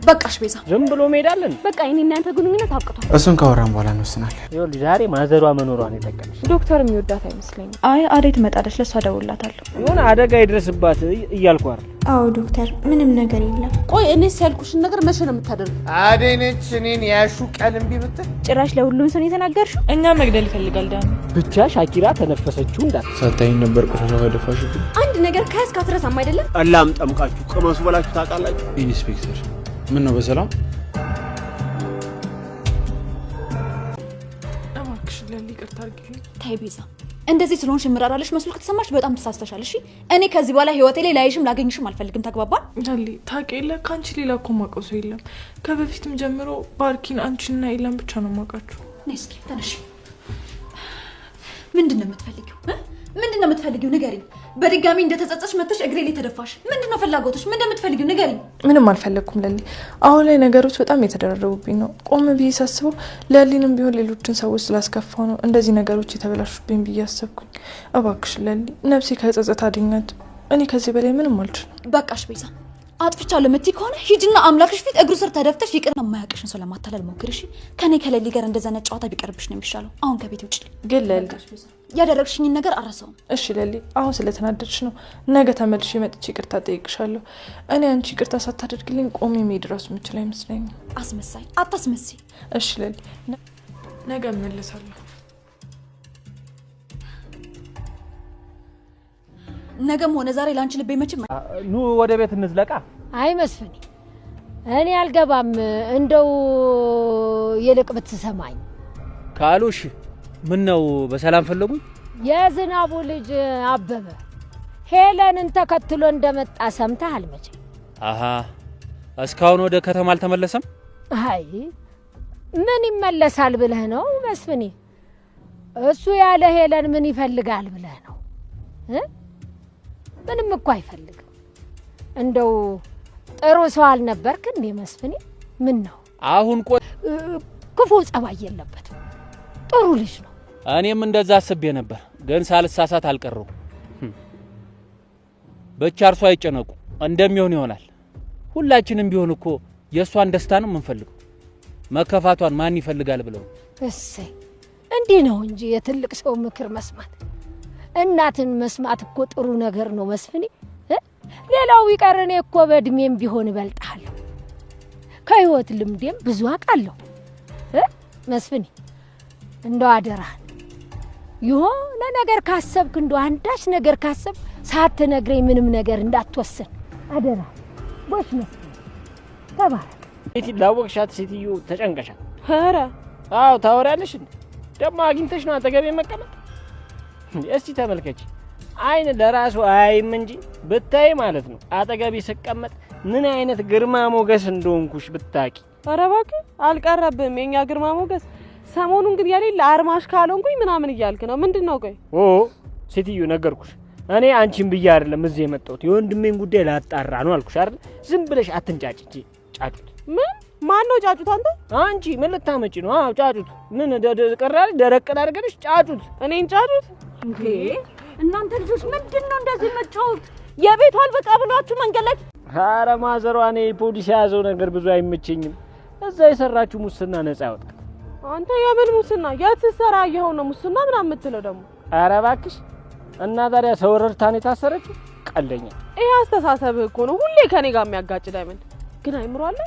በቃሽ ቤዛ ዝም ብሎ መሄዳለን በቃ እኔና አንተ ግንኙነት አብቅቷል እሱን ካወራን በኋላ እንወስናለን ይኸውልህ ዛሬ ማዘሯ መኖሯን የጠቀመሽ ዶክተር የሚወዳት አይመስለኝም አይ አዴት መጣለች ለሷ ደውላታለሁ የሆነ አደጋ ይድረስባት እያልኩ አይደል አዎ ዶክተር ምንም ነገር የለም ቆይ እኔስ ያልኩሽን ነገር መቼ ነው የምታደርገው አደይ ነች እኔን ያሹ ቀልም ቢብት ጭራሽ ለሁሉም ሰው የተናገርሽው እኛ መግደል ይፈልጋል ዳን ብቻ ሻኪራ ተነፈሰችው እንዳት ሳታይኝ ነበር ቆሻሻ ወደፋሽ አንድ ነገር ከያዝክ አትረሳም አይደለም አላም ጠምቃችሁ ቅመሱ በላችሁ ታውቃላችሁ ኢንስፔክተር ምን ነው በሰላም እባክሽ ለሊ ይቅርታ አድርጊልኝ ታይ ቤዛ እንደዚህ ስለሆንሽ ምራራለሽ መስሎ ከተሰማሽ በጣም ተሳስተሻል እሺ እኔ ከዚህ በኋላ ህይወቴ ላይ ላይሽም ላገኝሽም አልፈልግም ተግባባን ለሊ ታውቂለ ካንቺ ሌላ እኮ ማውቀው ሰው የለም ከበፊትም ጀምሮ ባርኪን አንቺና ኢላን ብቻ ነው ማውቃችሁ ነስኪ ተነሽ ምንድነው የምትፈልጊው ንገሪኝ በድጋሚ እንደተጸጸሽ መጥተሽ እግሬ ላይ ተደፋሽ ምንድነው ፍላጎትሽ ምንድነው የምትፈልጊው ንገሪኝ ምንም አልፈለኩም ለሊ አሁን ላይ ነገሮች በጣም የተደረረቡብኝ ነው ቆም ብዬ ሳስበው ለሊንም ቢሆን ሌሎችን ሰዎች ስላስከፋው ነው እንደዚህ ነገሮች የተበላሹብኝ ብዬ አሰብኩኝ እባክሽ ለሊ ነፍሴ ከጸጸት አድኛት እኔ ከዚህ በላይ ምንም አልችልም በቃሽ ቤዛ አጥፍቻለሁ ለምትይ ከሆነ ሂጂና አምላክሽ ፊት እግሩ ስር ተደፍተሽ ይቅር ማያቀሽን ሰው ለማታለል ሞክርሽ ከኔ ከለሊ ጋር እንደዛ ነጫዋታ ቢቀርብሽ ነው የሚሻለው አሁን ከቤት ውጪ ግን ለሊ ያደረግሽኝ ነገር አረሰው እሺ ለሊ አሁን ስለተናደድሽ ነው ነገ ተመልሼ መጥቼ ይቅርታ ጠይቅሻለሁ እኔ አንቺ ይቅርታ ሳታደርግልኝ ቆሜ መሄድ ራሱ የምችል አይመስለኝም አስመሳይ አታስመስይ እሺ ለሊ ነገ እመለሳለሁ ነገም ሆነ ዛሬ ላንቺ ልቤ መቼም ኑ ወደ ቤት እንዝለቃ አይ መስፍኔ እኔ አልገባም እንደው የልቅ ብትሰማኝ ካሉሽ ምን ነው በሰላም ፈለጉኝ የዝናቡ ልጅ አበበ ሄለንን ተከትሎ እንደመጣ ሰምተሃል መቼ አሃ እስካሁን ወደ ከተማ አልተመለሰም አይ ምን ይመለሳል ብለህ ነው መስፍኔ እሱ ያለ ሄለን ምን ይፈልጋል ብለህ ነው ምንም እኮ አይፈልግም እንደው ጥሩ ሰው አልነበርክ እንዴ መስፍኔ ምን ነው አሁን ክፉ ጸባይ የለበትም ጥሩ ልጅ ነው እኔም እንደዛ አስቤ ነበር ግን ሳልሳሳት አልቀረው ብቻ እርሱ አይጨነቁ እንደሚሆን ይሆናል ሁላችንም ቢሆን እኮ የሷን ደስታ ነው የምንፈልገው መከፋቷን ማን ይፈልጋል ብለው እሰይ እንዲህ ነው እንጂ የትልቅ ሰው ምክር መስማት እናትን መስማት እኮ ጥሩ ነገር ነው መስፍኔ ሌላው ይቀርኔ እኮ በእድሜም ቢሆን እበልጣለሁ ከህይወት ልምዴም ብዙ አውቃለሁ መስፍኔ እንደው አደራህን የሆነ ነገር ካሰብክ እንደው አንዳች ነገር ካሰብ ሳትነግረኝ ምንም ነገር እንዳትወስን አደራ ቦሽ መስፍኔ ተባረክ እቲ ላወቅሻት ሴትዮ ተጨንቀሻል ኧረ አው ታወራለሽ ደማ አግኝተሽ ነው አጠገቤ መቀመጥ እስቲ ተመልከቺ አይን ለራሱ አይም እንጂ ብታይ ማለት ነው አጠገቤ ስቀመጥ ምን አይነት ግርማ ሞገስ እንደሆንኩሽ ብታቂ ኧረ እባክህ አልቀረብም የኛ ግርማ ሞገስ ሰሞኑን ግን ያለኝ ለአርማሽ ካልሆንኩኝ ምናምን እያልክ ነው ምንድነው ቆይ ሴትዮ ነገርኩሽ እኔ አንቺን ብዬ አይደለም እዚህ የመጣሁት የወንድሜን ጉዳይ ላጣራ ነው አልኩሽ አይደል ዝም ብለሽ አትንጫጭጪ ጫጩት ምን ማን ነው ጫጩት አንቺ ምን ልታመጪ ነው ጫጩት ምን ቀራሪ ደረቅ አድርገሽ ጫጩት እኔን ጫጩት እንዴ እናንተ ልጆች ምንድነው እንደዚህ መጫወት የቤቱ አልበቃ ብሏችሁ መንገድ ላይ ኧረ ማዘሯ እኔ ፖሊስ ያዘው ነገር ብዙ አይመቸኝም እዛ የሰራችሁ ሙስና ነፃ ያወጣ አንተ የምን ሙስና ያትሰራ ይሆን ነው ሙስና ምናምን የምትለው ደግሞ ኧረ እባክሽ እና ታዲያ ሰው ረርታን የታሰረችው ቀልደኛ ይሄ አስተሳሰብህ እኮ ነው ሁሌ ከኔ ጋር የሚያጋጭ ዳይመንድ ግን አይምሮ አለ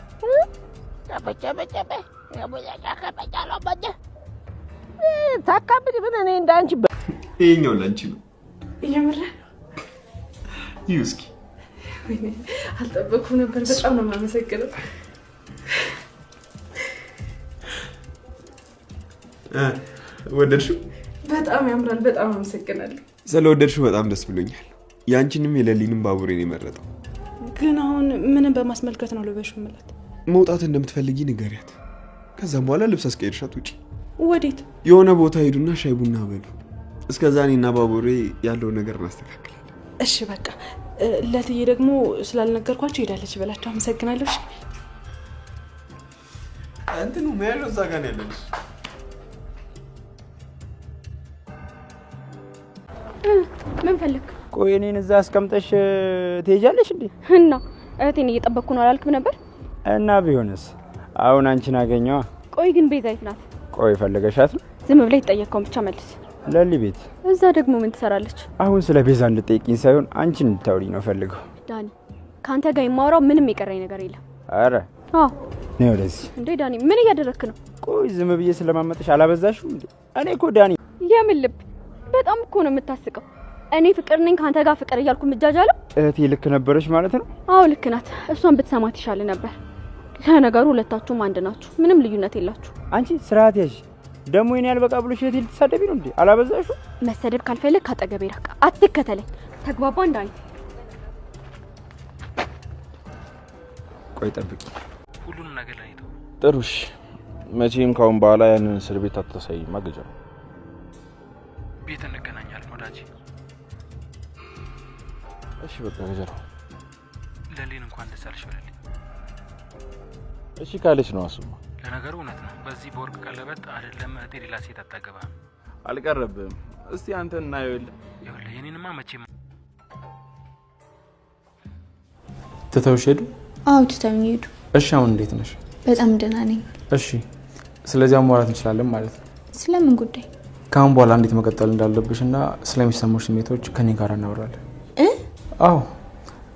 ተበጨበጨበ ያቦያጫከበጫለው ባጀ ታካብድ ምን እኔ እንዳንቺ ይሄኛው ላንቺ ነው የምር ይውስኪ አልጠበኩም ነበር በጣም ነው የማመሰግነው ወደድሽው በጣም ያምራል በጣም አመሰግናለሁ ስለወደድሽው በጣም ደስ ብሎኛል ያንቺንም የለሊንም ባቡሬን የመረጠው ግን አሁን ምንም በማስመልከት ነው ልበሽው ማለት መውጣት እንደምትፈልጊ ንገሪያት ከዛም በኋላ ልብስ አስቀይርሻት ውጪ ወዴት የሆነ ቦታ ሄዱና ሻይ ቡና በሉ እስከዛ እኔና ባቡሬ ያለው ነገር እናስተካክላለን እሺ በቃ ለትዬ ደግሞ ስላልነገርኳቸው ሄዳለች በላቸው አመሰግናለሁ እሺ አንተኑ መያዣው እዛ ጋር ነው ያለሽ ምን ፈልክ ቆይ እኔን እዛ አስቀምጠሽ ትሄጃለሽ እንዴ እና እህቴን እየጠበቅኩ ነው አላልክም ነበር እና ቢሆንስ አሁን አንቺን አገኘዋ። ቆይ ግን ቤዛ የት ናት? ቆይ ፈልገሻት ነው? ዝም ብለህ የተጠየቀውን ብቻ መልስ። ለሊ ቤት። እዛ ደግሞ ምን ትሰራለች? አሁን ስለ ቤዛ እንድጠይቂኝ ሳይሆን አንቺን እንድታወሪኝ ነው ፈልገው። ዳኒ ካንተ ጋር የማወራው ምንም የቀረኝ ነገር የለም። አረ አዎ ነው ወደዚህ። እንዴ ዳኒ ምን እያደረክ ነው? ቆይ ዝም ብዬ ስለማመጥሽ አላበዛሽም እንዴ? እኔ እኮ ዳኒ የምን ልብ በጣም እኮ ነው የምታስቀው። እኔ ፍቅር ነኝ ካንተ ጋር ፍቅር እያልኩ ምጃጃለው። እህቴ ልክ ነበረች ማለት ነው? አዎ ልክ ናት። እሷን ብትሰማት ይሻል ነበር። ለነገሩ ሁለታችሁም አንድ ናችሁ፣ ምንም ልዩነት የላችሁ። አንቺ ስርዓት ያዥ። ደግሞ እኔ ያልበቃ ብሎሽ እህቴ ልትሳደቢ ነው እንዴ? አላበዛሽም? መሰደብ ካልፈለግ ካጠገቤ ራቅ፣ አትከተለኝ። ተግባባን ዳኒ? ቆይ ጠብቂ። ሁሉንም ነገር ላይ ነው። ጥሩሽ መቼም ካሁን በኋላ ያንን እስር ቤት አታሳይም። ማገጃ ቤት እንገናኛለን ወዳጄ። እሺ በቃ ገጀራ። ለሊን እንኳን ደስ አለሽ በለልኝ። እሺ ካለች ነው አስማ። ለነገሩ እውነት ነው። በዚህ በወርቅ ቀለበት አይደለም እህቴ ሌላ ሴት አታገባም። አልቀረብም። እስቲ አንተ እናየው የለ ይኸውልህ የኔንማ መቼም ትተውሽ ሄዱ? አዎ ትተውኝ ሄዱ። እሺ አሁን እንዴት ነሽ? በጣም ደህና ነኝ። እሺ ስለዚህ ማውራት እንችላለን ማለት ነው። ስለምን ጉዳይ? ካሁን በኋላ እንዴት መቀጠል እንዳለብሽና ስለሚሰሙሽ ስሜቶች ከኔ ጋር እናወራለን። አዎ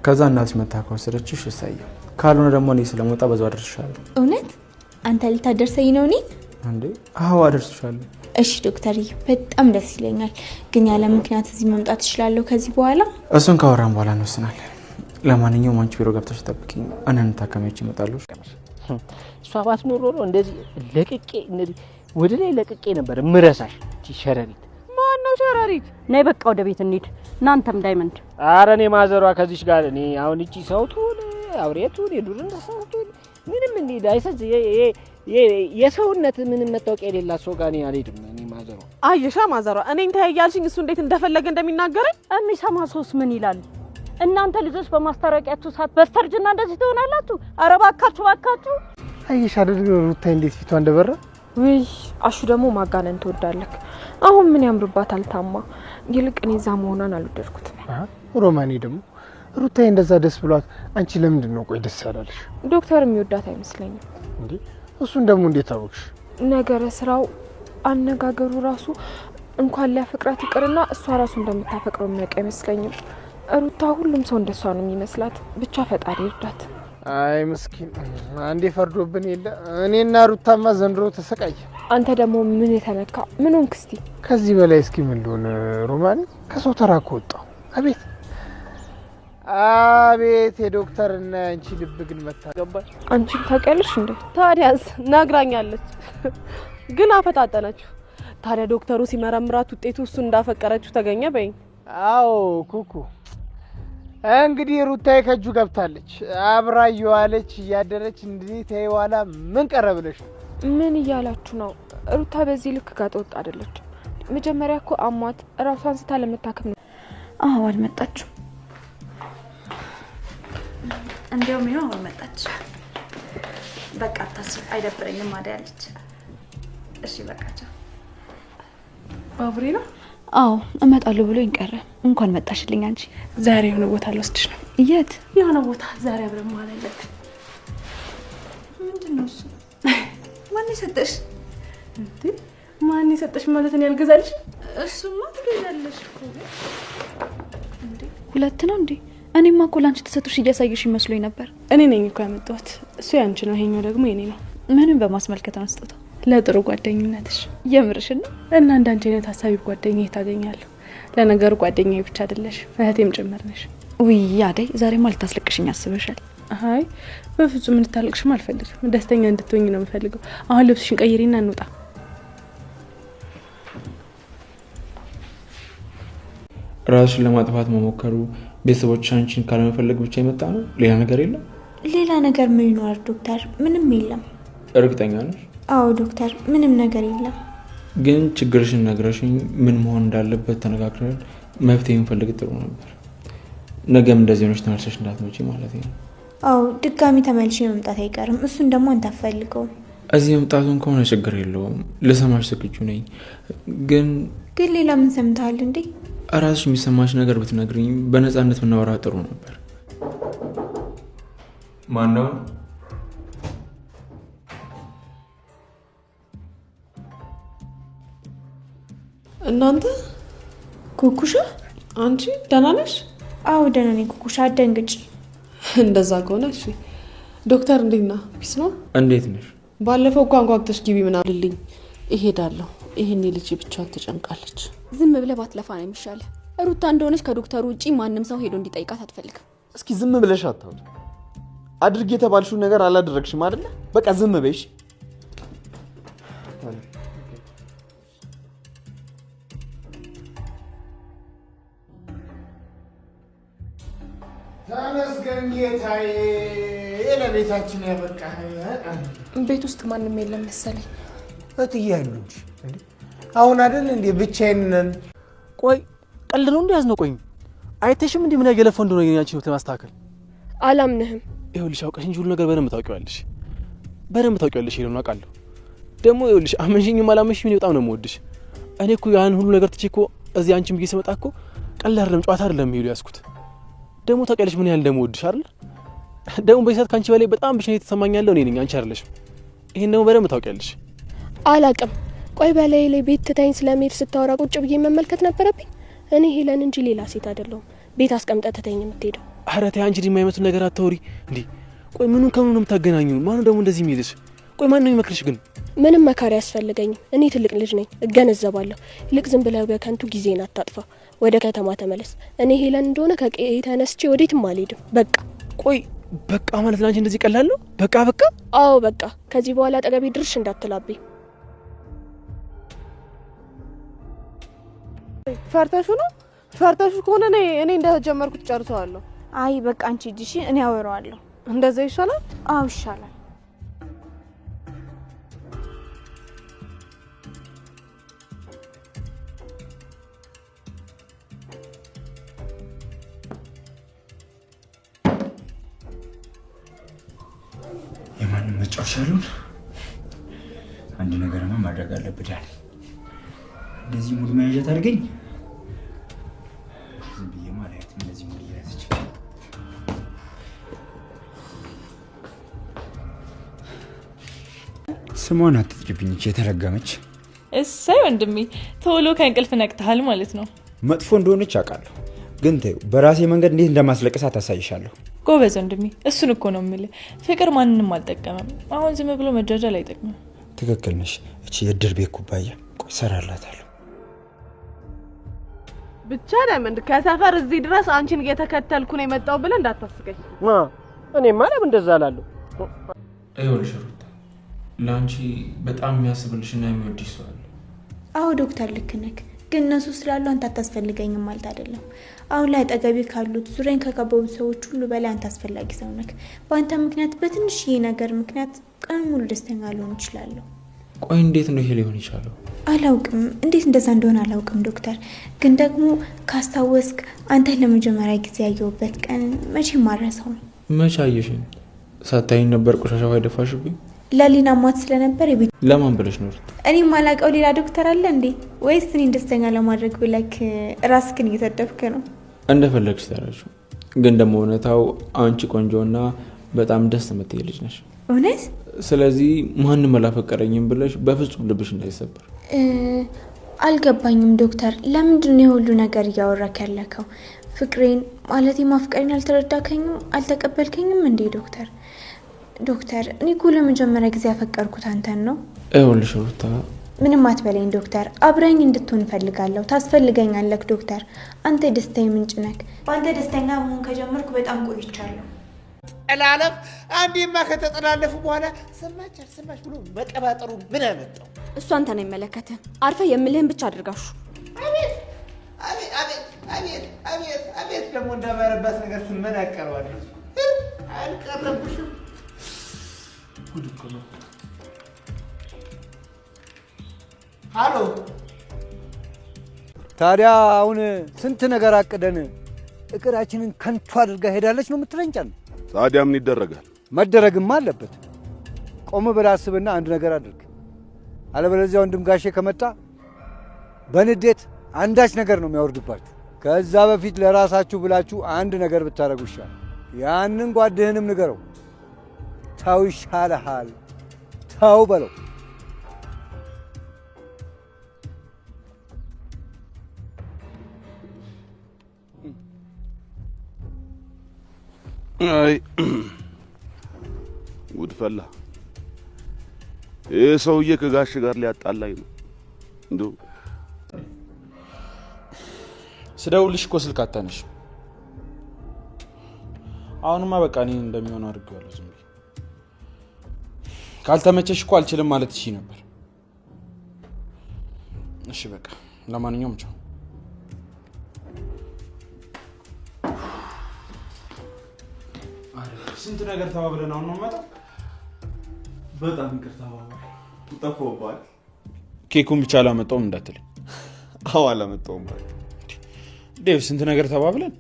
ከዛ እናትሽ መታ ከወሰደችሽ እሰየው፣ ካልሆነ ደግሞ እኔ ስለመጣ በዛው አደርስሻለሁ። እውነት አንተ ልታደርሰኝ ነው? እኔ እንዴ? አዎ አደርስሻለሁ። እሺ ዶክተርዬ በጣም ደስ ይለኛል። ግን ያለ ምክንያት እዚህ መምጣት እችላለሁ ከዚህ በኋላ? እሱን ካወራን በኋላ እንወስናለን። ለማንኛውም አንቺ ቢሮ ገብተሽ ጠብቂኝ፣ እኔን ታከሚዎች ይመጣሉ። እሷ ባትኖር ኖሮ እንደዚህ ለቅቄ እንደዚህ ወደ ላይ ለቅቄ ነበር ምረሳሽ። እቺ ሸረሪት። ማን ነው ሸረሪት? ነይ በቃ ወደ ቤት እንሂድ። እናንተም ዳይመንድ። ኧረ እኔ ማዘሯ ከዚች ጋር እኔ አሁን እቺ ሰውቱን አውሬቱን የዱር እንስሳቱን ምንም እንዴ አይሰዝ የሰውነት ምንም መታወቂያ የሌላት ሰው ጋር እኔ አልሄድም። እኔ ማዘሯ አየሻ ማዘሯ እኔን ተያያልሽኝ። እሱ እንዴት እንደፈለገ እንደሚናገረኝ የሚሰማ ሰውስ ምን ይላል? እናንተ ልጆች በማስታረቂያችሁ ሰዓት በስተርጅና እንደዚህ ትሆናላችሁ? ኧረ እባካችሁ እባካችሁ። አየሽ አይደል ሩታ እንዴት ፊቷ እንደበራ። ውይ አሹ ደግሞ ማጋነን ትወዳለክ። አሁን ምን ያምርባታል ታማ። ይልቅ እኔ እዛ መሆኗን አልወደድኩትም። ሮማኔ ደግሞ ሩታ እንደዛ ደስ ብሏት አንቺ ለምንድን ነው ቆይ ደስ ያላለሽ? ዶክተር የሚወዳት አይመስለኝም። እንዴ እሱን ደግሞ እንዴት አወቅሽ? ነገረ ስራው አነጋገሩ ራሱ እንኳን ሊያፈቅራት ይቅርና እሷ ራሱ እንደምታፈቅረው የሚያውቅ አይመስለኝም። ሩታ ሁሉም ሰው እንደሷ ነው የሚመስላት። ብቻ ፈጣሪ ይርዳት። አይ ምስኪን አንዴ ፈርዶብን የለ እኔና ሩታማ ዘንድሮ ተሰቃየ። አንተ ደግሞ ምን የተነካ ምን ሆንክ እስቲ? ከዚህ በላይ እስኪ ምን ልሆን ሮማኔ? ከሰው ተራ ከወጣሁ አቤት አቤት የዶክተርና አንቺ ልብ ግን መታገባሽ። አንቺ ታውቂያለሽ እንዴ? ታዲያስ ነግራኛለች። ግን አፈጣጠነችው። ታዲያ ዶክተሩ ሲመረምራት ውጤቱ እሱ እንዳፈቀረችው ተገኘ በይኝ። አዎ ኩኩ እንግዲህ ሩታዬ ከጁ ገብታለች። አብራ እየዋለች እያደረች እንዴ ተይዋላ ምን ቀረብለሽ? ምን እያላችሁ ነው? ሩታ በዚህ ልክ ጋር ተወጣ አይደለች። መጀመሪያ እኮ አሟት ራሷን ስታ ለመታከም ነው። አዎ አልመጣችም። እንዲያውም ይኸው አሁን መጣች። በቃ አታስብ፣ አይደብረኝም ማዳ ያለች። እሺ በቃ ቻው። ባቡሬ ነው? አዎ እመጣለሁ ብሎ ይንቀረ። እንኳን መጣሽልኝ አንቺ። ዛሬ የሆነ ቦታ ልወስድሽ ነው። የት? የሆነ ቦታ ዛሬ አብረን መዋል አለብን። ምንድን ነው እሱ? ማን የሰጠሽ? እንዴ ማን የሰጠሽ ማለት ነው? ያልገዛልሽ? እሱማ ትገዛለሽ እኮ። እንዴ ሁለት ነው እንዴ? እኔማ እኮ ላንቺ ተሰጥቶሽ እያሳየሽ ይመስሎኝ ነበር። እኔ ነኝ እኮ ያመጣሁት። እሱ ያንቺ ነው፣ ይሄኛው ደግሞ የኔ ነው። ምንም በማስመልከት ነው ስጦታው? ለጥሩ ጓደኝነትሽ። የምርሽን ነው? እና እንዳንቺ አይነት ሀሳቢ ጓደኛዬ ታገኛለሁ። ለነገሩ ጓደኛዬ ብቻ አይደለሽ እህቴም ጭምር ነሽ። ውይ አደይ ዛሬማ ልታስለቅሽኝ አስበሻል? አይ በፍጹም እንድታለቅሽም አልፈልግም። ደስተኛ እንድትሆኝ ነው የምፈልገው። አሁን ልብስሽን ቀይሪና እንውጣ። ራስሽን ለማጥፋት መሞከሩ ቤተሰቦች አንቺን ካለመፈለግ ብቻ የመጣ ነው? ሌላ ነገር የለም? ሌላ ነገር ምን ይኖር ዶክተር? ምንም የለም። እርግጠኛ ነሽ? አዎ ዶክተር ምንም ነገር የለም። ግን ችግርሽን ነግረሽኝ ምን መሆን እንዳለበት ተነጋግረን መፍትሄ እንፈልግ ጥሩ ነበር። ነገም እንደዚህ ሆነሽ ተመልሰሽ እንዳትመጪ ማለት ነው። አዎ ድጋሚ ተመልሼ መምጣት አይቀርም። እሱን ደግሞ አንተ አትፈልገውም። እዚህ መምጣቱን ከሆነ ችግር የለውም፣ ልሰማሽ ዝግጁ ነኝ። ግን ሌላ ምን ሰምተሃል እንዴ? ራስሽ የሚሰማሽ ነገር ብትነግሪኝ በነፃነት ብናወራ ጥሩ ነበር። ማነው? እናንተ ኩኩሻ አንቺ ደህና ነሽ? አዎ ደህና ነኝ ኩኩሻ፣ አትደንግጪ። እንደዛ ከሆነ እሺ። ዶክተር እንዴት ነህ? ፒስ ነው? እንዴት ነሽ? ባለፈው እኮ አንኳኩተሽ ግቢ ምን አልልኝ እሄዳለሁ። ይሄኔ ልጅ ብቻዋን ተጨንቃለች። ዝም ብለህ ባትለፋ ነው የሚሻለው። ሩታ እንደሆነች ከዶክተሩ ውጪ ማንም ሰው ሄዶ እንዲጠይቃት አትፈልግም። እስኪ ዝም ብለሽ አታውሪ። አድርጌ የተባልሽው ነገር አላደረግሽም አይደለ? በቃ ዝም በይሽ። ተመስገን ጌታዬ፣ ለቤታችን ያበቃህ። ቤት ውስጥ ማንም የለም መሰለኝ። እትዬ ያሉ እንጂ አሁን አይደል እንዴ ብቻዬን ነን። ቆይ ቀልድ ነው እንዴ? ያዝነው። ቆይ አይተሽም እንዴ ምን ያገለፈው እንደሆነ የኛችን ነው ለማስተካከል። አላምንህም። ይኸውልሽ አውቀሽ እንጂ ሁሉ ነገር በደንብ ታውቂዋለሽ። ይሄን አውቃለሁ። ደግሞ ይኸውልሽ አመንሽኝም አላመንሽኝ እኔ በጣም ነው የምወድሽ። እኔ እኮ ያን ሁሉ ነገር ትቼ እኮ እዚህ አንቺም ብዬ ስመጣ እኮ ቀልድ አይደለም ጨዋታ አይደለም ይሉ ያስኩት። ደግሞ ታውቂያለሽ ምን ያህል እንደምወድሽ አይደል? ደግሞ በሰዓት ካንቺ በላይ በጣም ብቻ የተሰማኛለሁ እኔ ነኝ፣ አንቺ አይደለሽም። ይሄን ደግሞ በደንብ ታውቂያለሽ። አላቅም። ቆይ በላይ ላይ ቤት ትታኝ ስለመሄድ ስታወራ ቁጭ ብዬ መመልከት ነበረብኝ? እኔ ሄለን እንጂ ሌላ ሴት አይደለሁም። ቤት አስቀምጠህ ትተኝ የምትሄደው። ኧረ ተይ አንቺ ድማ የማይመስል ነገር አታውሪ እንዴ። ቆይ ምኑን ከምኑ ነው የምታገናኙ? ማነው ደግሞ እንደዚህ የሚልሽ? ቆይ ማን ነው የሚመክርሽ ግን? ምንም መካሪ ያስፈልገኝም። እኔ ትልቅ ልጅ ነኝ፣ እገነዘባለሁ። ይልቅ ዝም ብለህ በከንቱ ጊዜን አታጥፋ። ወደ ከተማ ተመለስ። እኔ ሄለን እንደሆነ ከቀዬ ተነስቼ ወዴትም አልሄድም። በቃ። ቆይ በቃ ማለት ላንቺ እንደዚህ ቀላል ነው? በቃ በቃ? አዎ በቃ። ከዚህ በኋላ አጠገቤ ድርሽ እንዳትላብኝ። ፈርተሹ ነው? ፈርተሹ ከሆነ እኔ እንደጀመርኩት ጨርሰዋለሁ። አይ በቃ አንቺ ሂጂ፣ እኔ አወራዋለሁ። እንደዛ ይሻላል? አዎ ይሻላል። የማንም መጫወቻ አሉን። አንድ ነገርማ ማድረግ አለብህ ዳኒ። እንደዚህ ሙድ መያዣ ታድርገኝ። ዝም ብዬ ማለት እንደዚህ ሙድ ያዘች። ስሟን አትጥሪብኝ የተረገመች። እሰይ ወንድሜ ቶሎ ከእንቅልፍ ነቅተሃል ማለት ነው። መጥፎ እንደሆነች አውቃለሁ፣ ግን ተይው በራሴ መንገድ እንዴት እንደማስለቀሳት አሳይሻለሁ። ጎበዝ ወንድሜ፣ እሱን እኮ ነው የምልህ። ፍቅር ማንንም አልጠቀመም። አሁን ዝም ብሎ መጃጃል አይጠቅምም። ትክክል ነሽ። እቺ የድር ቤት ኩባያ ቆይ ሰራላታለሁ። ብቻ ለምን ከሰፈር እዚህ ድረስ አንቺን እየተከተልኩ ነው የመጣው ብለህ እንዳታስቀኝ። እኔማ ለምን እንደዛ እላለሁ? ይኸውልሽ ሩታ፣ ለአንቺ በጣም የሚያስብልሽና የሚወድሽ ሰው አለ። አዎ ዶክተር ልክ ነህ፣ ግን እነሱ ስላሉ አንተ አታስፈልገኝም ማለት አይደለም። አሁን ላይ አጠገቤ ካሉት ዙሪያን ከከበቡት ሰዎች ሁሉ በላይ አንተ አስፈላጊ ሰው ነህ። በአንተ ምክንያት በትንሽዬ ነገር ምክንያት ቀን ሙሉ ደስተኛ ልሆን እችላለሁ። ቆይ እንዴት ነው ይሄ ሊሆን ይችላል? አላውቅም፣ እንዴት እንደዛ እንደሆነ አላውቅም ዶክተር። ግን ደግሞ ካስታወስክ አንተ ለመጀመሪያ ጊዜ ያየሁበት ቀን መቼም ማረሰው ነው። መቼ አየሽኝ? ሳታይኝ ነበር ቆሻሻው አይደፋሽብኝ? ለሊና ማት ስለነበር የቤት ለማን ብለሽ ነው? እኔ ማላውቀው ሌላ ዶክተር አለ እንዴ? ወይስ እኔን ደስተኛ ለማድረግ ብለክ ራስክን እየተደፍክ ነው? እንደፈለግሽ ታረሹ። ግን ደግሞ እውነታው አንቺ ቆንጆና በጣም ደስ የምትይ ልጅ ነሽ። እውነት? ስለዚህ ማንም አላፈቀረኝም ብለሽ በፍጹም ልብሽ እንዳይሰበር። አልገባኝም ዶክተር፣ ለምንድን ነው የሁሉ ነገር እያወራክ ያለከው? ፍቅሬን ማለት ማፍቀሬን አልተረዳከኝም፣ አልተቀበልከኝም እንዴ ዶክተር? ዶክተር እኔ እኮ ለመጀመሪያ ጊዜ ያፈቀርኩት አንተን ነው። ይኸውልሽ ሩታ፣ ምንም አትበለኝ ዶክተር። አብረኝ እንድትሆን እፈልጋለሁ። ታስፈልገኛለህ ዶክተር። አንተ ደስታዬ ምንጭ ነህ። በአንተ ደስተኛ መሆን ከጀመርኩ በጣም ቆይቻለሁ። ጠላለፍ አንዴማ ከተጠላለፉ በኋላ ሰማች አልሰማች ብሎ መቀባጠሩ ምን አመጣው? እሱ አንተን አይመለከትም። አርፈ የምልህን ብቻ አድርጋሹ። አቤት አቤት አቤት አቤት አቤት አቤት! ደግሞ እንዳማረባት ነገር ትመናቀረዋለች። አልቀረብሽም። ጉድ እኮ ነው። ሃሎ። ታዲያ አሁን ስንት ነገር አቅደን እቅዳችንን ከንቱ አድርጋ ሄዳለች ነው የምትለኝ? ጫን ታዲያ ምን ይደረጋል? መደረግማ አለበት። ቆም ብለህ አስብና አንድ ነገር አድርግ። አለበለዚያ ወንድም ጋሼ ከመጣ በንዴት አንዳች ነገር ነው የሚያወርድባችሁ። ከዛ በፊት ለራሳችሁ ብላችሁ አንድ ነገር ብታረጉ ይሻላል። ያንን ጓድህንም ንገረው። ተው ይሻልሃል፣ ተው በለው። አይ ጉድ ፈላ። ይህ ሰውዬ ከጋሽ ጋር ሊያጣላኝ ነው። እንደው ስደውልሽ እኮ ስልክ አታነሽ። አሁንማ በቃ እኔ እንደሚሆን አድርጌዋለሁ። ዝም ብዬ ካልተመቸሽ እኮ አልችልም ማለት እሺ ነበር። እሺ በቃ ለማንኛውም ቻው። ስንት ነገር ተባብለን አሁን ነው የምመጣው። በጣም ይቅርታ ባባ፣ ጠፋሁብህ። ኬኩን ብቻ አላመጣውም እንዳትለኝ። አዎ አላመጣውም ዴቭ፣ ስንት ነገር ተባብለን።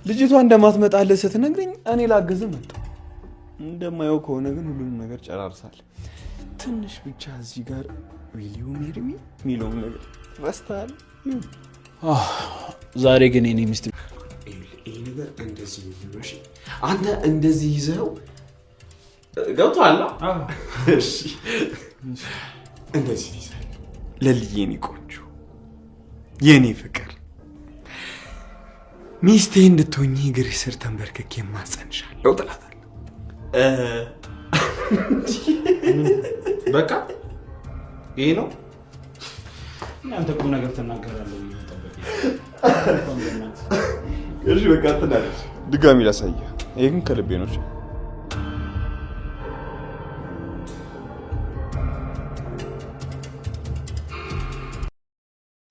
ልጅቷ እንደማትመጣልህ ስትነግረኝ እኔ ላግዝህ መጣሁ። እንደማየው ከሆነ ግን ሁሉንም ነገር ጨራርሳል። ትንሽ ብቻ እዚህ ጋር ዊል ዩ ሜሪ ሚ የሚለውን ነገር ረስተሃል። ዛሬ ግን እኔ ሚስት ይሄ ነገር እንደዚህ ይመሽ አንተ እንደዚህ ይዘው ገብቶሃል? እሺ እንደዚህ ይዘህ ለልዬ የኔ ቆንጆ የኔ ፍቅር ሚስቴ እንድትሆኚ እግርሽ ስር ተንበርክኬ የማጸንሻለሁ ትላታለህ። በቃ ይሄ ነው። እናንተ ቁም ነገር ተናገራለሁ ይመጣበቅ። እሺ በቃ ተናገር። ድጋሚ ላሳየህ። ይሄ ግን ከልቤ ነው።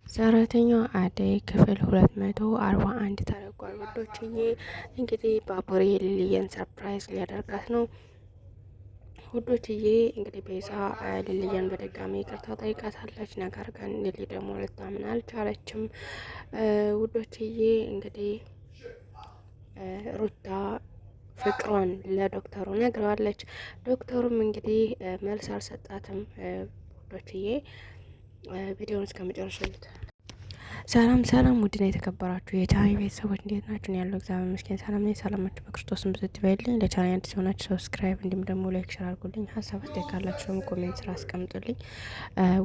ሰራተኛዋ አደይ ክፍል 241 ተለቋል። ውዶችዬ እንግዲህ ባቡሬ ሊሊየን ሰርፕራይዝ ሊያደርጋት ነው። ውዶችዬ እንግዲህ ቤዛ ሊሊየን በድጋሚ ይቅርታ ጠይቃታለች። ነገር ግን ሊሊ ደግሞ ልታምን አልቻለችም። ውዶችዬ እንግዲህ ሩታ ፍቅሯን ለዶክተሩ ነግረዋለች። ዶክተሩም እንግዲህ መልስ አልሰጣትም። ውዶችዬ ቪዲዮውን እስከ መጨረሻ ይዩት። ሰላም ሰላም፣ ውድና የተከበራችሁ የቻናሌ ቤተሰቦች እንዴት ናችሁ? ያለው እግዚአብሔር ይመስገን ሰላም ነኝ። ሰላማችሁ በክርስቶስም ብዝት ይበልልኝ። ለቻናሌ አዲስ ሆናችሁ ሰብስክራይብ እንዲሁም ደግሞ ላይክ ሼር አድርጉልኝ። ሀሳብ አስተያየት ካላችሁ ደግሞ ኮሜንት ስራ አስቀምጡልኝ።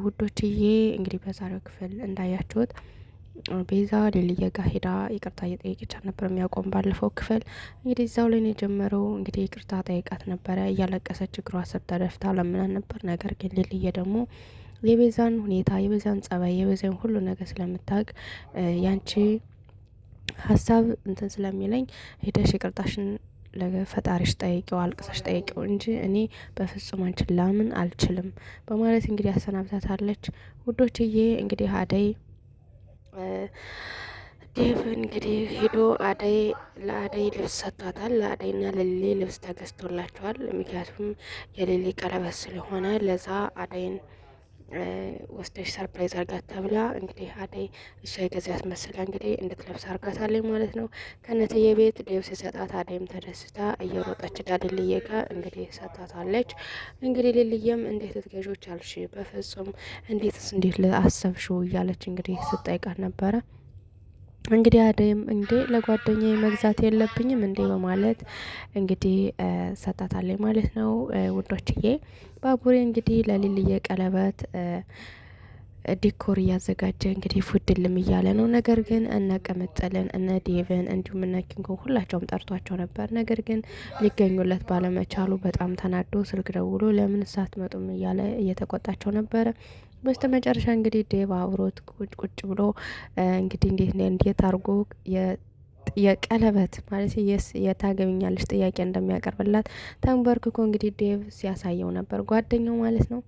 ውዶችዬ እንግዲህ በዛሬው ክፍል እንዳያችሁት ቤዛ ሊሊየ ጋር ሄዳ ይቅርታ እየጠየቀቻት ነበር። የሚያቆም ባለፈው ክፍል እንግዲህ እዛው ላይ ነው የጀመረው። እንግዲህ ይቅርታ ጠይቃት ነበረ። እያለቀሰች እግሯ ስር ተደፍታ ለምናን ነበር። ነገር ግን ሊሊየ ደግሞ የቤዛን ሁኔታ፣ የቤዛን ጸባይ፣ የቤዛን ሁሉ ነገር ስለምታውቅ ያንቺ ሀሳብ እንትን ስለሚለኝ ሄደሽ ይቅርታሽን ለፈጣሪሽ ጠይቂው፣ አልቅሰሽ ጠይቂው እንጂ እኔ በፍጹም አንቺን ላምን አልችልም በማለት እንግዲህ አሰናብታታለች። ውዶችዬ እንግዲህ አደይ ዴቭ እንግዲህ ሄዶ ለአደይ ልብስ ሰጥቷታል። ለአደይና ለሊሊ ልብስ ተገዝቶላቸዋል። ምክንያቱም የሊሊ ቀለበት ስለሆነ ለዛ አደይን ወስደሽ ሰርፕራይዝ አርጋት ተብላ እንግዲህ አደይ እሷ የገዛት መስላ እንግዲህ እንድትለብስ አርጋታለች ማለት ነው። ከነትዬ ቤት ዴቭ ሲሰጣት አደይም ተደስታ እየሮጠች ዳልልዬ ጋር እንግዲህ ሰጣታለች። እንግዲህ ልልዬም እንዴት ልትገዦች አልሽ? በፍጹም እንዴት አሰብሽው? እያለች እንግዲህ ስጠይቃት ነበረ። እንግዲህ አደይም እንዴ ለጓደኛዬ መግዛት የለብኝም እንዴ በማለት እንግዲህ ሰጣታለች ማለት ነው። ውዶችዬ ባቡሬ እንግዲህ ለሊልዬ ቀለበት ዲኮር እያዘጋጀ እንግዲህ ፉድልም እያለ ነው። ነገር ግን እነ ቅምጥልን እነ ዴቭን እንዲሁም እነ ኪንጎ ሁላቸውም ጠርቷቸው ነበር። ነገር ግን ሊገኙለት ባለመቻሉ በጣም ተናዶ ስልክ ደውሎ ለምን ሳትመጡም እያለ እየተቆጣቸው ነበረ። በስተ መጨረሻ እንግዲህ ዴቭ አብሮት ቁጭ ብሎ እንግዲህ እንዴት አድርጎ የቀለበት ማለት የታገቢኛለሽ ጥያቄ እንደሚያቀርብላት ተንበርክኮ እንግዲህ ዴቭ ሲያሳየው ነበር፣ ጓደኛው ማለት ነው።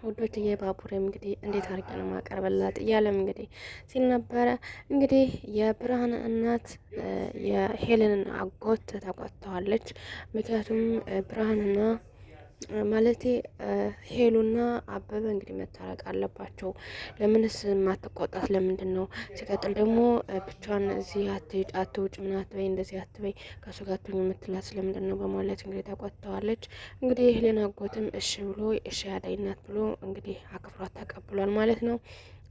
ውዶችዬ ባቡሬም እንግዲህ እንዴት አድርጌ ነው ማቀርብላት እያለም እንግዲህ ሲል ነበረ። እንግዲህ የብርሃን እናት የሄለንን አጎት ተቆጥተዋለች። ምክንያቱም ብርሃንና ማለቴ ሄሉና አበበ እንግዲህ መታረቅ አለባቸው። ለምንስ ማትቆጣት ለምንድን ነው? ሲቀጥል ደግሞ ብቻዋን እዚህ አትውጭ ምን አትበይ እንደዚህ አትበይ ከሱ ጋር ትሁን የምትላት ስለምንድን ነው በማለት እንግዲህ ተቆጥተዋለች። እንግዲህ ሄለን አጎትም እሺ ብሎ እሺ አደይ ናት ብሎ እንግዲህ አክብሯት ተቀብሏል ማለት ነው።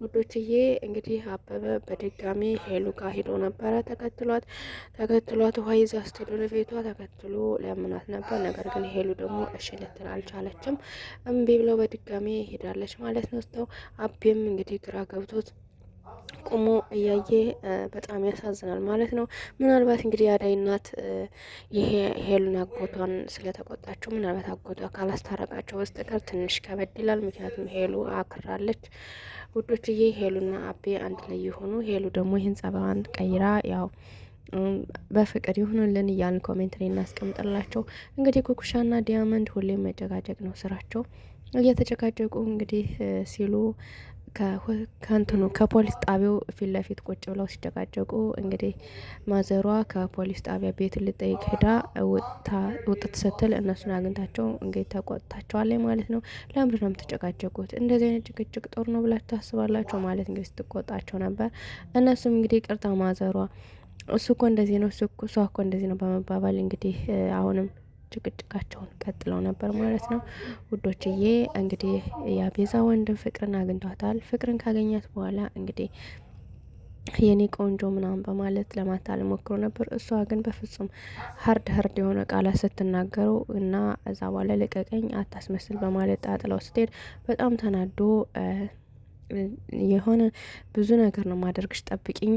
ውዶችዬ እንግዲህ አበበ በድጋሚ ሄሉ ጋር ሄዶ ነበረ። ተከትሏት ውሃ ይዛ ስትሄድ ወደ ቤቷ ተከትሎ ለምናት ነበር። ነገር ግን ሄሉ ደግሞ እሺ ልትል አልቻለችም። እምቢ ብለው በድጋሚ ሄዳለች ማለት ነው። አቤም እንግዲህ ግራ ገብቶት ቁሞ እያየ በጣም ያሳዝናል ማለት ነው። ምናልባት እንግዲህ የአዳይ እናት ይሄ ሄሉን አጎቷን ስለተቆጣቸው ምናልባት አጎቷ ካላስታረቃቸው በስተቀር ትንሽ ከበድ ይላል። ምክንያቱም ሄሉ አክራለች። ውዶችዬ ሄሉና አቤ አንድ ላይ የሆኑ ሄሉ ደግሞ ይህን ጸባዋን ቀይራ ያው በፍቅር ይሁንልን እያልን ኮሜንት ላይ እናስቀምጥላቸው። እንግዲህ ኩኩሻና ዲያመንድ ሁሌም መጨቃጨቅ ነው ስራቸው። እየተጨቃጨቁ እንግዲህ ሲሉ ከእንትኑ ከፖሊስ ጣቢያው ፊት ለፊት ቁጭ ብለው ሲጨቃጨቁ እንግዲህ ማዘሯ ከፖሊስ ጣቢያ ቤት ልጠይቅ ሄዳ ውጥት ስትል እነሱን አግኝታቸው እንግዲህ ተቆጥታቸዋለች ማለት ነው። ለምንድን ነው የምትጨቃጨቁት? እንደዚህ አይነት ጭቅጭቅ ጦር ነው ብላችሁ ታስባላችሁ? ማለት እንግዲህ ስትቆጣቸው ነበር። እነሱም እንግዲህ ቅርታ ማዘሯ እሱ እኮ እንደዚህ ነው እሷ እኮ እንደዚህ ነው በመባባል እንግዲህ አሁንም ጭቅጭቃቸውን ቀጥለው ነበር ማለት ነው። ውዶችዬ እንግዲህ የቤዛ ወንድም ፍቅርን አግኝቷታል። ፍቅርን ካገኛት በኋላ እንግዲህ የኔ ቆንጆ ምናምን በማለት ለማታል ሞክሮ ነበር። እሷ ግን በፍጹም ሀርድ የሆነ ቃላት ስትናገረው እና እዛ በኋላ ልቀቀኝ አታስመስል በማለት ጣጥለው ስትሄድ በጣም ተናዶ የሆነ ብዙ ነገር ነው ማደርግሽ፣ ጠብቂኝ፣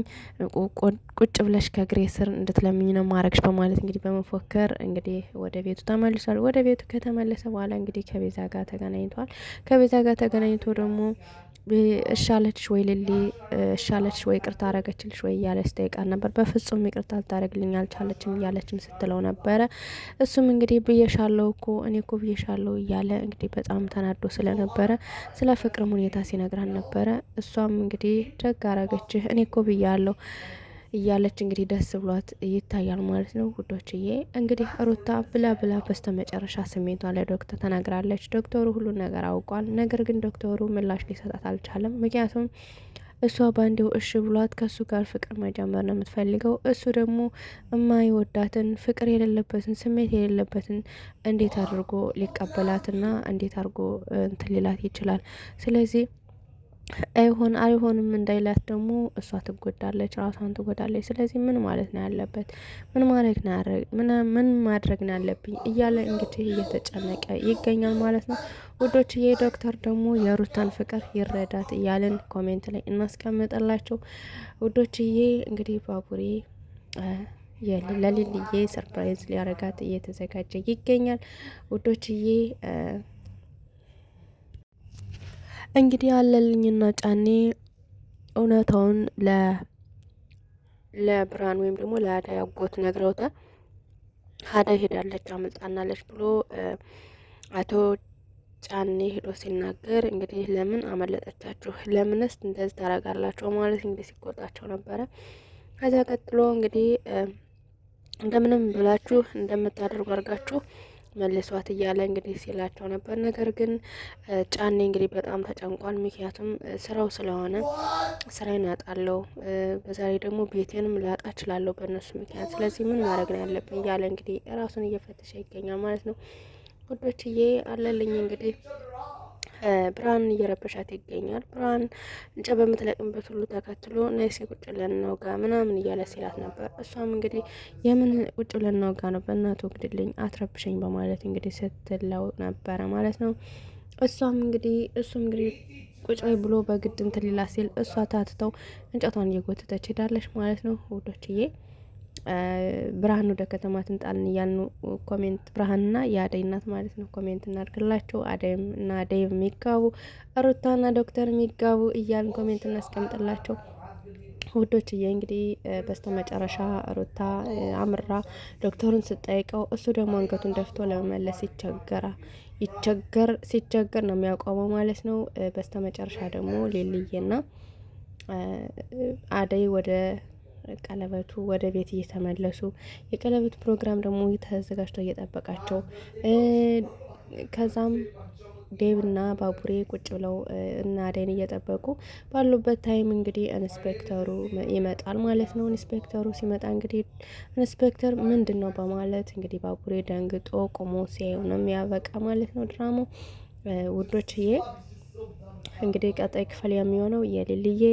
ቁጭ ብለሽ ከእግሬ ስር እንድትለምኝ ነው ማረግሽ በማለት እንግዲህ በመፎከር እንግዲህ ወደ ቤቱ ተመልሷል። ወደ ቤቱ ከተመለሰ በኋላ እንግዲህ ከቤዛ ጋር ተገናኝቷል። ከቤዛ ጋር ተገናኝቶ ደግሞ እሻለችሽ ወይ ሊሊ፣ እሻለችሽ ወይ ቅርታ አረገችልሽ ወይ እያለ ስጠይቃት ነበር። በፍጹም ይቅርታ ልታደርግልኝ አልቻለችም እያለችም ስትለው ነበረ። እሱም እንግዲህ ብዬሻለው እኮ እኔ እኮ ብዬሻለው እያለ እንግዲህ በጣም ተናዶ ስለነበረ ስለ ፍቅርም ሁኔታ ሲነግራን ነበረ። እሷም እንግዲህ ደግ አረገችህ እኔ እኮ ብያለሁ እያለች እንግዲህ ደስ ብሏት ይታያል ማለት ነው። ውዶችዬ እንግዲህ ሩታ ብላ በስተ መጨረሻ ስሜቷ ለዶክተር ተናግራለች። ዶክተሩ ሁሉን ነገር አውቋል። ነገር ግን ዶክተሩ ምላሽ ሊሰጣት አልቻለም። ምክንያቱም እሷ ባንዴው እሺ ብሏት ከሱ ጋር ፍቅር መጀመር ነው የምትፈልገው። እሱ ደግሞ የማይወዳትን ፍቅር የሌለበትን ስሜት የሌለበትን እንዴት አድርጎ ሊቀበላትና እንዴት አድርጎ እንትን ሊላት ይችላል? ስለዚህ አይሆንም እንዳይላት ደግሞ እሷ ትጎዳለች፣ ራሷን ትጎዳለች። ስለዚህ ምን ማለት ነው ያለበት? ምን ማድረግ ነው ያለብኝ እያለ እንግዲህ እየተጨነቀ ይገኛል ማለት ነው። ውዶችዬ ዶክተር ደግሞ የሩታን ፍቅር ይረዳት እያለን ኮሜንት ላይ እናስቀምጠላቸው። ውዶችዬ እንግዲህ ባቡሬ ለሊልዬ ሰርፕራይዝ ሊያረጋት እየተዘጋጀ ይገኛል። ውዶችዬ እንግዲህ አለልኝና ጫኔ እውነታውን ለብርሃን ወይም ደግሞ ለአዳይ አጎት ነግረውታል። አዳይ ሄዳለች አመልጣናለች ብሎ አቶ ጫኔ ሄዶ ሲናገር እንግዲህ ለምን አመለጠቻችሁ? ለምንስ እንደዚህ ታረጋላችሁ? ማለት እንግዲህ ሲቆጣቸው ነበረ። ከዛ ቀጥሎ እንግዲህ እንደምንም ብላችሁ እንደምታደርጉ አድርጋችሁ መልሷት እያለ እንግዲህ ሲላቸው ነበር። ነገር ግን ጫኔ እንግዲህ በጣም ተጨንቋል። ምክንያቱም ስራው ስለሆነ ስራዬን አጣለሁ፣ በዛ ላይ ደግሞ ቤቴንም ላጣ እችላለሁ በእነሱ ምክንያት። ስለዚህ ምን ማድረግ ነው ያለብኝ እያለ እንግዲህ ራሱን እየፈተሸ ይገኛል ማለት ነው። ውዶችዬ አለልኝ እንግዲህ ብርሃን እየረበሻት ይገኛል። ብርሃን እንጨት በምትለቅምበት ሁሉ ተከትሎ ነይሴ ቁጭ ብለን እናውጋ ምናምን እያለ ሲላት ነበር። እሷም እንግዲህ የምን ቁጭ ብለን እናውጋ ነው በእናቱ ግድልኝ አትረብሸኝ በማለት እንግዲህ ስትለው ነበረ ማለት ነው። እሱም እንግዲህ ቁጭ በይ ብሎ በግድ እንትን ሊላ ሲል እሷ ታትተው እንጨቷን እየጎተተች ሄዳለች ማለት ነው። ውዶችዬ ብርሃን ወደ ከተማ ትንጣልን እያልን ኮሜንት ብርሃንና የአደይ እናት ማለት ነው ኮሜንት እናድርግላቸው። አደይም እና አደይ የሚጋቡ ሩታና ዶክተር የሚጋቡ እያልን ኮሜንት እናስቀምጥላቸው። ውዶችዬ እንግዲህ በስተመጨረሻ ሩታ አምራ ዶክተሩን ስትጠይቀው እሱ ደግሞ አንገቱን ደፍቶ ለመመለስ ሲቸገር ነው የሚያቆመው ማለት ነው። በስተመጨረሻ ደግሞ ሌልዬና አደይ ወደ ቀለበቱ ወደ ቤት እየተመለሱ የቀለበቱ ፕሮግራም ደግሞ ተዘጋጅቶ እየጠበቃቸው ከዛም ዴቭና ባቡሬ ቁጭ ብለው እና አደይን እየጠበቁ ባሉበት ታይም እንግዲህ ኢንስፔክተሩ ይመጣል ማለት ነው። ኢንስፔክተሩ ሲመጣ እንግዲህ ኢንስፔክተር ምንድን ነው በማለት እንግዲህ ባቡሬ ደንግጦ ቆሞ ሲያዩ ነው የሚያበቃ ማለት ነው ድራማው። ውዶችዬ እንግዲህ ቀጣይ ክፍል የሚሆነው የሊልዬ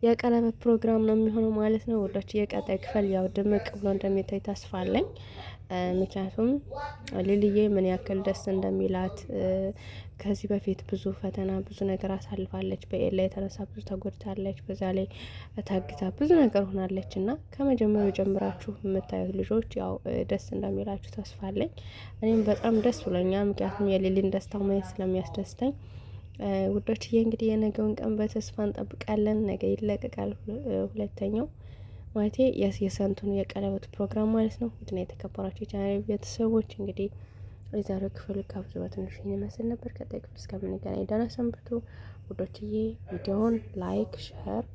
የቀለበት ፕሮግራም ነው የሚሆነው ማለት ነው። ውዶች የቀጣይ ክፍል ያው ድምቅ ብሎ እንደሚታይ ተስፋ አለኝ። ምክንያቱም ሊልዬ ምን ያክል ደስ እንደሚላት ከዚህ በፊት ብዙ ፈተና ብዙ ነገር አሳልፋለች። በኤላ የተነሳ ብዙ ተጎድታለች። በዛ ላይ ታግታ ብዙ ነገር ሆናለች እና ከመጀመሪያው ጀምራችሁ የምታዩት ልጆች ያው ደስ እንደሚላችሁ ተስፋ አለኝ። እኔም በጣም ደስ ብሎኛል። ምክንያቱም የሊሊን ደስታ ማየት ስለሚያስደስተኝ ውዶችዬ እንግዲህ የነገውን ቀን በተስፋ እንጠብቃለን። ነገ ይለቀቃል ሁለተኛው ማለቴ የሰንቱን የቀለበት ፕሮግራም ማለት ነው። ውድና የተከበራችሁ የቻናል ቤተሰቦች እንግዲህ የዛሬው ክፍል ከብዙ በትንሹ ይመስል ነበር። ቀጣይ ክፍል እስከምንገናኝ ደህና ሰንብቱ ውዶችዬ። ቪዲዮውን ላይክ፣ ሼር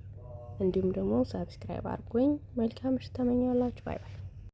እንዲሁም ደግሞ ሰብስክራይብ አድርጉኝ። መልካም ምሽት ተመኛላችሁ። ባይ ባይ።